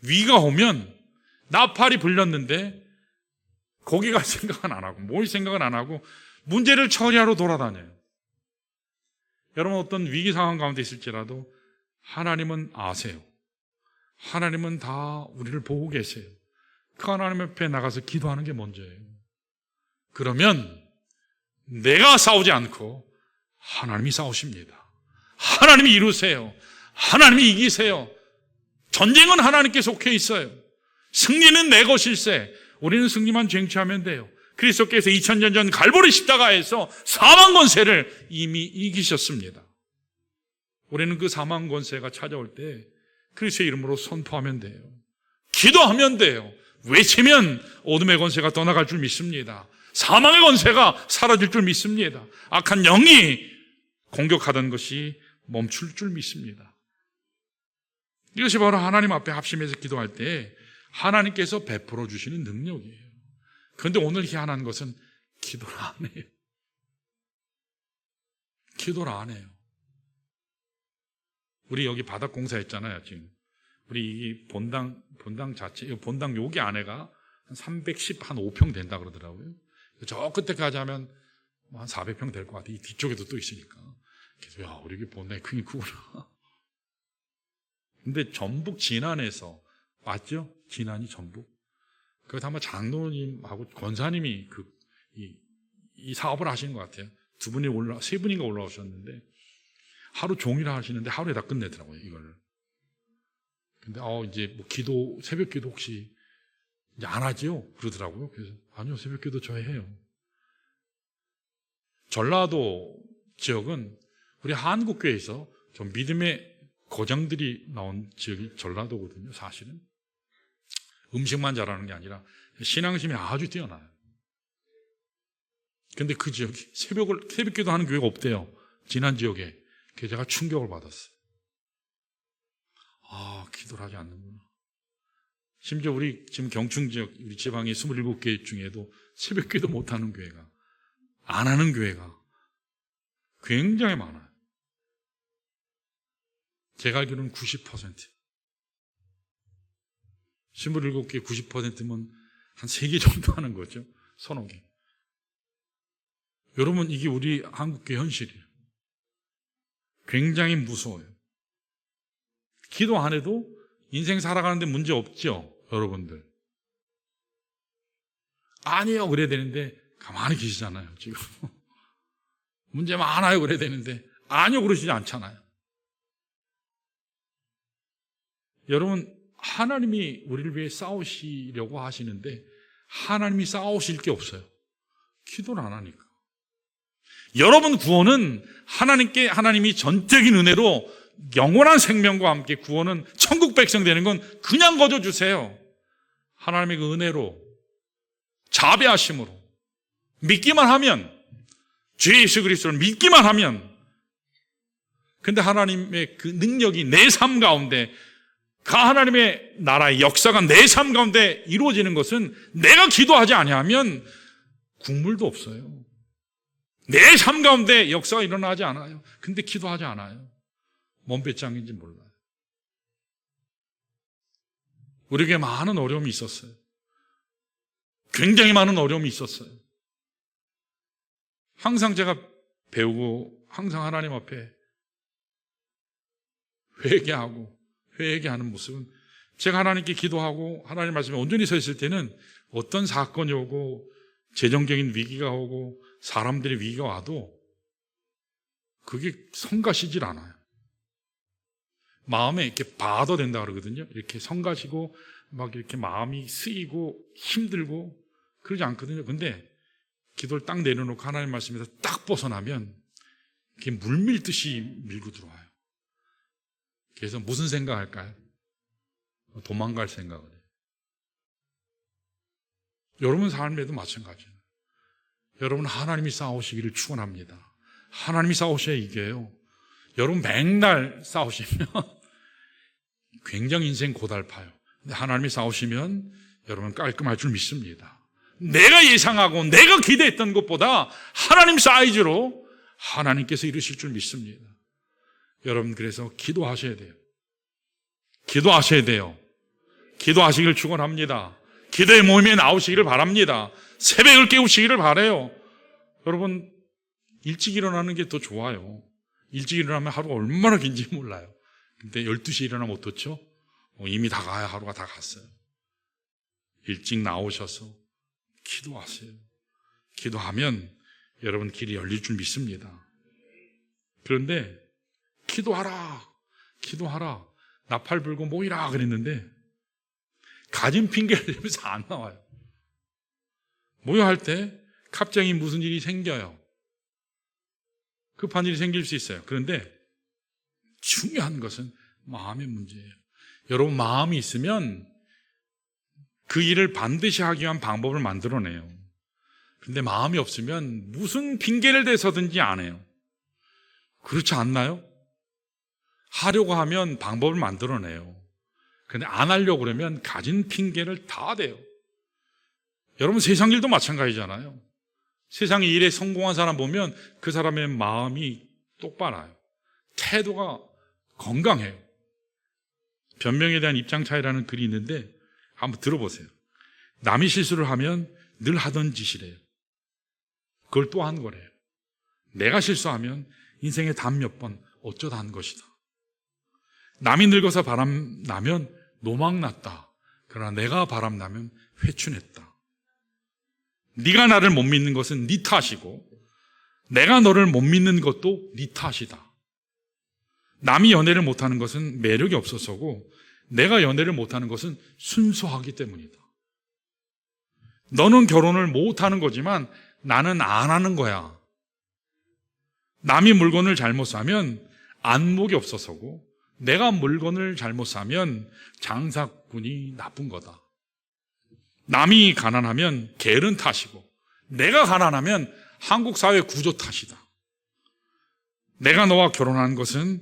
위기가 오면 나팔이 불렸는데 거기 갈 생각은 안 하고, 뭘 생각은 안 하고 문제를 처리하러 돌아다녀요. 여러분, 어떤 위기 상황 가운데 있을지라도 하나님은 아세요. 하나님은 다 우리를 보고 계세요. 그 하나님 앞에 나가서 기도하는 게 먼저예요. 그러면 내가 싸우지 않고 하나님이 싸우십니다. 하나님이 이루세요. 하나님이 이기세요. 전쟁은 하나님께 속해 있어요. 승리는 내 것일세. 우리는 승리만 쟁취하면 돼요. 그리스도께서 2000년 전 갈보리 십자가에서 사망 권세를 이미 이기셨습니다. 우리는 그 사망 권세가 찾아올 때 그리스도의 이름으로 선포하면 돼요. 기도하면 돼요. 외치면 어둠의 권세가 떠나갈 줄 믿습니다. 사망의 권세가 사라질 줄 믿습니다. 악한 영이 공격하던 것이 멈출 줄 믿습니다. 이것이 바로 하나님 앞에 합심해서 기도할 때 하나님께서 베풀어 주시는 능력이에요. 그런데 오늘 희한한 것은 기도를 안 해요. 기도를 안 해요. 우리 여기 바닥 공사했잖아요, 지금. 우리 이 본당 자체, 본당 여기 안에가 한 315평 된다 그러더라고요. 저 끝에까지 하면 한 400평 될 것 같아요. 이 뒤쪽에도 또 있으니까. 그래서, 야, 우리 여기 본당이 크긴 크구나. 근데 전북 진안에서, 맞죠? 진안이 전북. 그래서 아마 장로님하고 권사님이 이 사업을 하시는 것 같아요. 세 분인가 올라오셨는데, 하루 종일 하시는데 하루에 다 끝내더라고요, 이걸. 근데, 이제 뭐 새벽 기도 혹시 이제 안 하지요? 그러더라고요. 그래서, 아니요, 새벽 기도 저 해요. 전라도 지역은 우리 한국교회에서 좀 믿음의 거장들이 나온 지역이 전라도거든요, 사실은. 음식만 잘하는 게 아니라 신앙심이 아주 뛰어나요. 근데 그 지역이 새벽 기도 하는 교회가 없대요. 지난 지역에. 그래서 제가 충격을 받았어요. 기도를 하지 않는구나. 심지어 우리 지금 경충 지역, 우리 지방의 27개 중에도 새벽 기도 못하는 교회가, 안 하는 교회가 굉장히 많아요. 제가 알기로는 90%. 27개 90%면 한 3개 정도 하는 거죠. 서너 개. 여러분, 이게 우리 한국교회 현실이에요. 굉장히 무서워요. 기도 안 해도 인생 살아가는데 문제 없죠, 여러분들. 아니요, 그래야 되는데 가만히 계시잖아요, 지금. 문제 많아요, 그래야 되는데 아니요, 그러시지 않잖아요. 여러분, 하나님이 우리를 위해 싸우시려고 하시는데 하나님이 싸우실 게 없어요. 기도를 안 하니까. 여러분 구원은 하나님이 전적인 은혜로 영원한 생명과 함께 구원은 천국 백성 되는 건 그냥 거저 주세요. 하나님의 그 은혜로, 자비하심으로 믿기만 하면, 주 예수 그리스도를 믿기만 하면, 근데 하나님의 그 능력이 내 삶 가운데, 그 하나님의 나라의 역사가 내 삶 가운데 이루어지는 것은 내가 기도하지 아니하면 국물도 없어요. 내 삶 가운데 역사가 일어나지 않아요. 근데 기도하지 않아요. 뭔 배짱인지 몰라요. 우리에게 많은 어려움이 있었어요. 굉장히 많은 어려움이 있었어요. 항상 제가 배우고 항상 하나님 앞에 회개하는 모습은, 제가 하나님께 기도하고 하나님 말씀에 온전히 서 있을 때는 어떤 사건이 오고 재정적인 위기가 오고 사람들의 위기가 와도 그게 성가시질 않아요. 마음에 이렇게 봐도 된다 그러거든요. 이렇게 성가시고 막 이렇게 마음이 쓰이고 힘들고 그러지 않거든요. 근데 기도를 딱 내려놓고 하나님 말씀에서 딱 벗어나면 이렇게 물밀듯이 밀고 들어와요. 그래서 무슨 생각할까요? 도망갈 생각을 해요. 여러분 삶에도 마찬가지예요. 여러분, 하나님이 싸우시기를 축원합니다. 하나님이 싸우셔야 이겨요. 여러분 맨날 싸우시면 굉장히 인생 고달파요. 근데 하나님이 싸우시면 여러분 깔끔할 줄 믿습니다. 내가 예상하고 내가 기대했던 것보다 하나님 사이즈로 하나님께서 이루실 줄 믿습니다. 여러분, 그래서 기도하셔야 돼요. 기도하셔야 돼요. 기도하시길 축원합니다. 기도의 모임에 나오시기를 바랍니다. 새벽을 깨우시기를 바라요. 여러분, 일찍 일어나는 게 더 좋아요. 일찍 일어나면 하루가 얼마나 긴지 몰라요. 근데 12시에 일어나면 어떻죠? 이미 다 가야 하루가 다 갔어요. 일찍 나오셔서 기도하세요. 기도하면 여러분 길이 열릴 줄 믿습니다. 그런데 기도하라, 기도하라, 나팔 불고 모이라 그랬는데 가진 핑계를 대면서 안 나와요. 모여할 때 갑자기 무슨 일이 생겨요. 급한 일이 생길 수 있어요. 그런데 중요한 것은 마음의 문제예요. 여러분, 마음이 있으면 그 일을 반드시 하기 위한 방법을 만들어내요. 그런데 마음이 없으면 무슨 핑계를 대서든지 안 해요. 그렇지 않나요? 하려고 하면 방법을 만들어내요. 그런데 안 하려고 그러면 가진 핑계를 다 대요. 여러분, 세상 일도 마찬가지잖아요. 세상의 일에 성공한 사람 보면 그 사람의 마음이 똑바라요. 태도가 건강해요. 변명에 대한 입장 차이라는 글이 있는데 한번 들어보세요. 남이 실수를 하면 늘 하던 짓이래요. 그걸 또 한 거래요. 내가 실수하면 인생에 단 몇 번 어쩌다 한 것이다. 남이 늙어서 바람나면 노망났다. 그러나 내가 바람나면 회춘했다. 네가 나를 못 믿는 것은 네 탓이고 내가 너를 못 믿는 것도 네 탓이다. 남이 연애를 못하는 것은 매력이 없어서고 내가 연애를 못하는 것은 순수하기 때문이다. 너는 결혼을 못하는 거지만 나는 안 하는 거야. 남이 물건을 잘못 사면 안목이 없어서고 내가 물건을 잘못 사면 장사꾼이 나쁜 거다. 남이 가난하면 게으른 탓이고 내가 가난하면 한국 사회 구조 탓이다. 내가 너와 결혼한 것은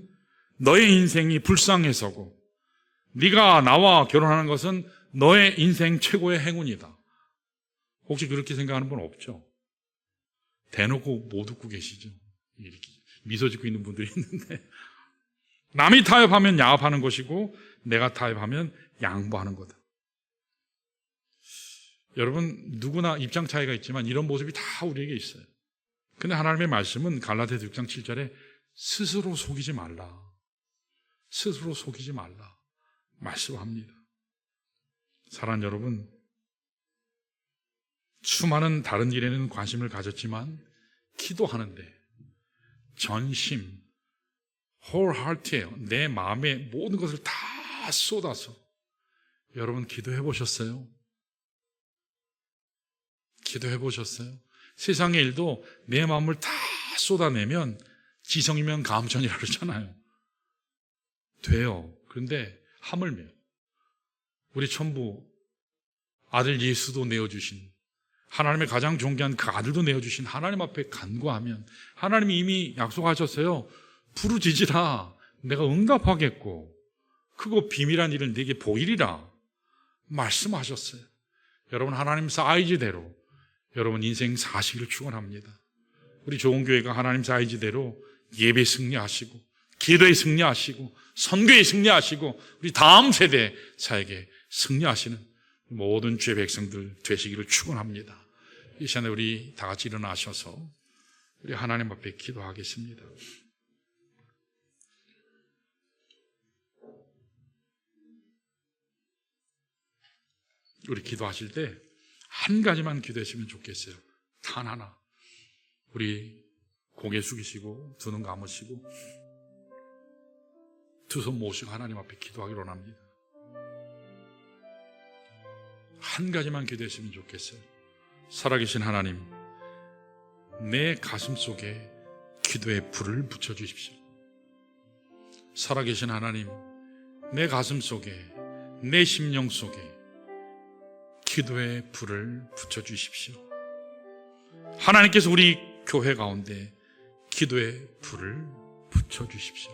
너의 인생이 불쌍해서고 네가 나와 결혼하는 것은 너의 인생 최고의 행운이다. 혹시 그렇게 생각하는 분 없죠? 대놓고 못 웃고 계시죠? 이렇게 미소 짓고 있는 분들이 있는데 남이 타협하면 야합하는 것이고 내가 타협하면 양보하는 거다. 여러분, 누구나 입장 차이가 있지만 이런 모습이 다 우리에게 있어요. 근데 하나님의 말씀은 갈라디아서 6장 7절에 스스로 속이지 말라, 스스로 속이지 말라 말씀합니다. 사랑하는 여러분, 수많은 다른 일에는 관심을 가졌지만 기도하는데 전심, wholeheart예요. 내 마음에 모든 것을 다 쏟아서. 여러분, 기도해 보셨어요? 기도해 보셨어요? 세상의 일도 내 마음을 다 쏟아내면 지성이면 감천이라고 그러잖아요. 돼요. 그런데 하물며 우리 천부 아들 예수도 내어주신, 하나님의 가장 존귀한 그 아들도 내어주신 하나님 앞에 간구하면 하나님이 이미 약속하셨어요. 부르짖으라, 내가 응답하겠고 크고 비밀한 일을 네게 보이리라 말씀하셨어요. 여러분, 하나님 사이즈대로 여러분 인생 사시기를 축원합니다. 우리 좋은 교회가 하나님 사이즈대로 예배 승리하시고 기도에 승리하시고 선교에 승리하시고 우리 다음 세대 사에게 승리하시는 모든 주의 백성들 되시기를 축원합니다. 이 시간에 우리 다 같이 일어나셔서 우리 하나님 앞에 기도하겠습니다. 우리 기도하실 때 한 가지만 기도했으면 좋겠어요. 단 하나. 우리 고개 숙이시고 두 눈 감으시고 두 손 모시고 하나님 앞에 기도하기로 합니다. 한 가지만 기도했으면 좋겠어요. 살아계신 하나님, 내 가슴 속에 기도의 불을 붙여주십시오. 살아계신 하나님, 내 가슴 속에, 내 심령 속에 기도의 불을 붙여주십시오. 하나님께서 우리 교회 가운데 기도의 불을 붙여주십시오.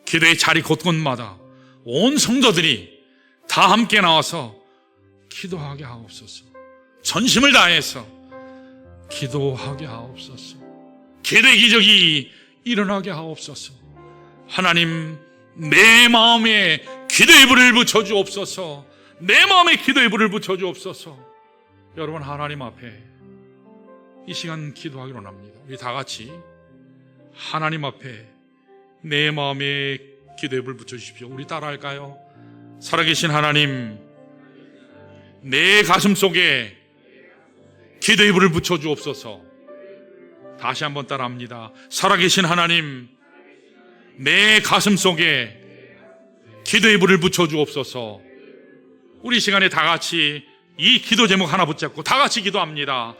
기도의 자리 곳곳마다 온 성도들이 다 함께 나와서 기도하게 하옵소서. 전심을 다해서 기도하게 하옵소서. 기도의 기적이 일어나게 하옵소서. 하나님, 내 마음에 기도의 불을 붙여주옵소서. 내 마음에 기도의 불을 붙여주옵소서. 여러분, 하나님 앞에 이 시간 기도하기로 합니다. 우리 다 같이 하나님 앞에 내 마음에 기도의 불 붙여주십시오. 우리 따라할까요? 살아계신 하나님, 내 가슴 속에 기도의 불을 붙여주옵소서. 다시 한번 따라합니다. 살아계신 하나님, 내 가슴 속에 기도의 불을 붙여주옵소서. 우리 시간에 다 같이 이 기도 제목 하나 붙잡고 다 같이 기도합니다.